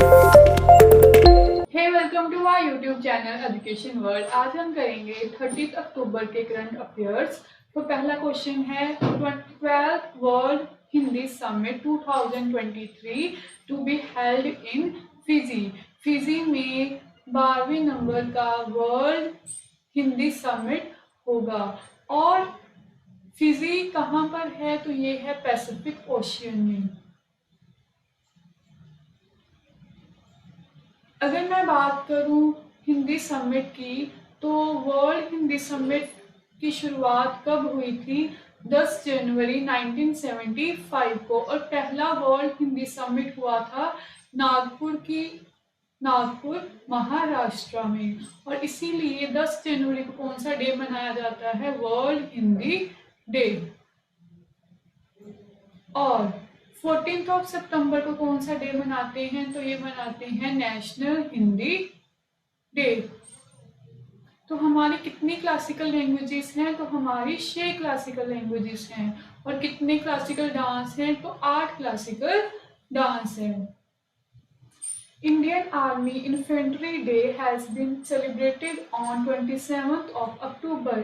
Hey welcome to my YouTube channel education world. आज हम करेंगे 30 अक्टूबर के करंट अफेयर्स। तो पहला क्वेश्चन है 12th world Hindi summit 2023 to be held in Fiji. Fiji में 12वें नंबर का वर्ल्ड हिंदी समिट होगा। और फिजी कहाँ पर है? तो ये है पैसिफिक ओशियन में। अगर मैं बात करूं हिंदी समिट की, तो वर्ल्ड हिंदी समिट की शुरुआत कब हुई थी? 10 जनवरी 1975 को। और पहला वर्ल्ड हिंदी समिट हुआ था नागपुर महाराष्ट्र में। और इसीलिए 10 जनवरी को कौन सा डे मनाया जाता है? World Hindi day. और 14 सितंबर को कौन सा डे मनाते हैं? तो ये मनाते हैं नेशनल हिंदी डे। तो हमारी कितनी क्लासिकल लैंग्वेजेस हैं? तो हमारी 6 क्लासिकल लैंग्वेजेस हैं। और कितने क्लासिकल डांस हैं? तो 8 क्लासिकल डांस हैं। Indian Army Infantry Day has been celebrated on 27th of October.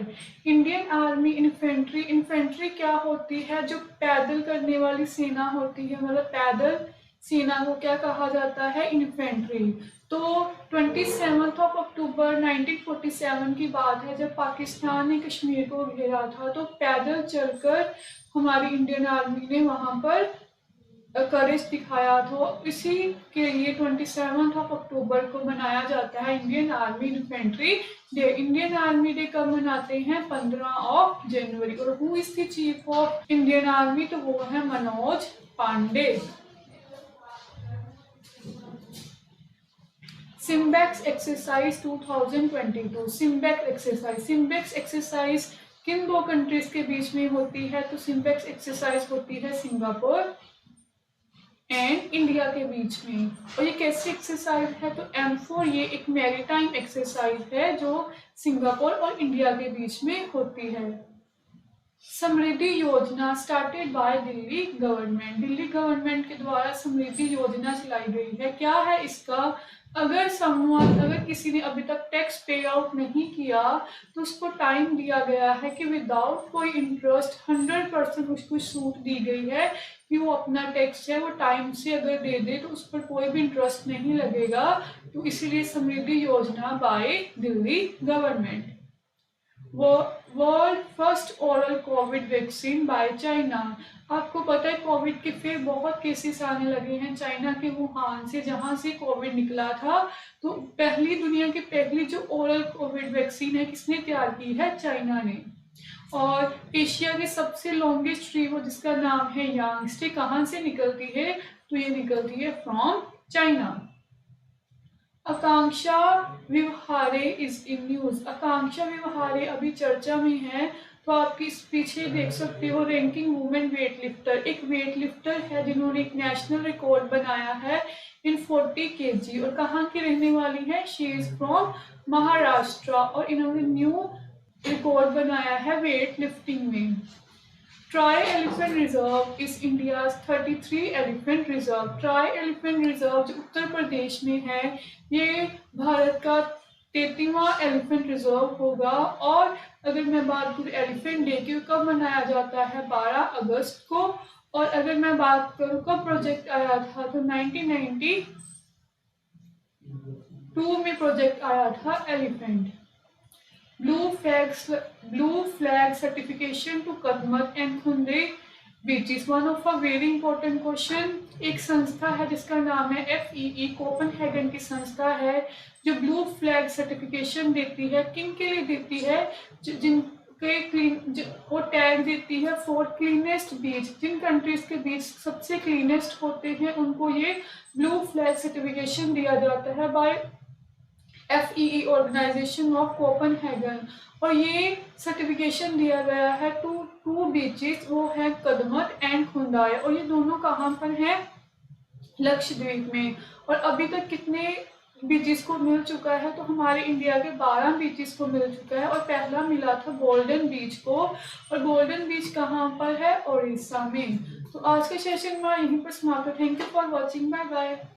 Indian Army Infantry क्या होती है? जो पैदल करने वाली सेना होती है, मतलब पैदल सेना को क्या कहा जाता है? इन्फेंट्री। तो 27 अक्टूबर 1947 की बात है, जब पाकिस्तान ने कश्मीर को घेरा था, तो पैदल चलकर हमारी इंडियन आर्मी ने वहां पर करेज दिखाया। तो इसी के लिए 27 अक्टूबर को मनाया जाता है Indian army infantry day. Indian army day कब मनाते हैं? 15 जनवरी। और who is the chief of Indian army? तो वो है Manoj Pande. SIMBEX exercise 2022। SIMBEX exercise किन दो कंट्रीज के बीच में होती है? तो सिम्बेक्स एक्सरसाइज होती है सिंगापुर एंड इंडिया के बीच में। और ये कैसी एक्सरसाइज है? तो M4 ये एक मैरीटाइम एक्सरसाइज है जो सिंगापुर और इंडिया के बीच में होती है। समृद्धि योजना started by Delhi government. Delhi government के द्वारा समृद्धि योजना चलाई गई है। क्या है इसका? अगर किसी ने अभी तक टैक्स पे आउट नहीं किया, तो उसको टाइम दिया गया है कि विदाउट कोई इंटरेस्ट 100% उसको छूट दी गई है कि वो अपना टैक्स है वो टाइम से अगर दे दे तो उस पर कोई भी इंटरेस्ट नहीं लगेगा। तो इसीलिए Samriddhi Yojana by Delhi government. World first oral COVID vaccine by China. आपको पता है कोविड के फिर बहुत केसेस आने लगे हैं चाइना के वुहान से, जहां से कोविड निकला था। तो दुनिया की पहली जो ओरल कोविड वैक्सीन है किसने तैयार की है? चाइना ने। और एशिया के सबसे लॉन्गेस्ट रिवर जिसका नाम है यांगस्टे कहाँ से निकलती है? तो ये निकलती है फ्रॉम चाइना। आकांक्षा व्यवहारे इज इन न्यूज। आकांक्षा व्यवहारे अभी चर्चा में है। तो आप इस पीछे देख सकते हो रैंकिंग वुमेन वेटलिफ्टर। एक वेटलिफ्टर है जिन्होंने एक नेशनल रिकॉर्ड बनाया है इन 40 kg। और कहाँ की रहने वाली है? She is from Maharashtra. और इन्होंने न्यू रिकॉर्ड बनाया है वेट लिफ्टिंग में। Try elephant reserve is India 33 elephant reserve. Try elephant reserve जो उत्तर प्रदेश में है, ये भारत का 33वां एलिफेंट रिजर्व होगा। और अगर मैं बात करूँ एलिफेंट डे की, कब मनाया जाता है? 12 अगस्त को। और अगर मैं बात करूँ कब प्रोजेक्ट आया था, तो 1992 में प्रोजेक्ट आया था elephant. Blue flag certification to Kadmat and Khunde beaches. One of a very important question. एक संस्था है जिसका नाम है FEE, कोपनहेगन की संस्था है जो ब्लू फ्लैग सर्टिफिकेशन देती है। किन के लिए देती है? वो टैग देती है फॉर क्लीनेस्ट बीच। जिन कंट्रीज के बीच सबसे क्लीनेस्ट होते हैं उनको ये ब्लू फ्लैग सर्टिफिकेशन दिया जाता है by FEE organisation of Copenhagen. और ये सर्टिफिकेशन दिया गया है टू बीचेस, वो है कदमत एंड खुंदाई। और ये दोनों कहाँ पर हैं? लक्षद्वीप में। और अभी तक कितने बीचेस को मिल चुका है? तो हमारे इंडिया के 12 बीचेस को मिल चुका है। और पहला मिला था गोल्डन बीच को। और गोल्डन बीच कहाँ पर है? उड़ीसा में। तो आज के सेशन में यहीं पर समाप्त। Thank you for watching. Bye bye.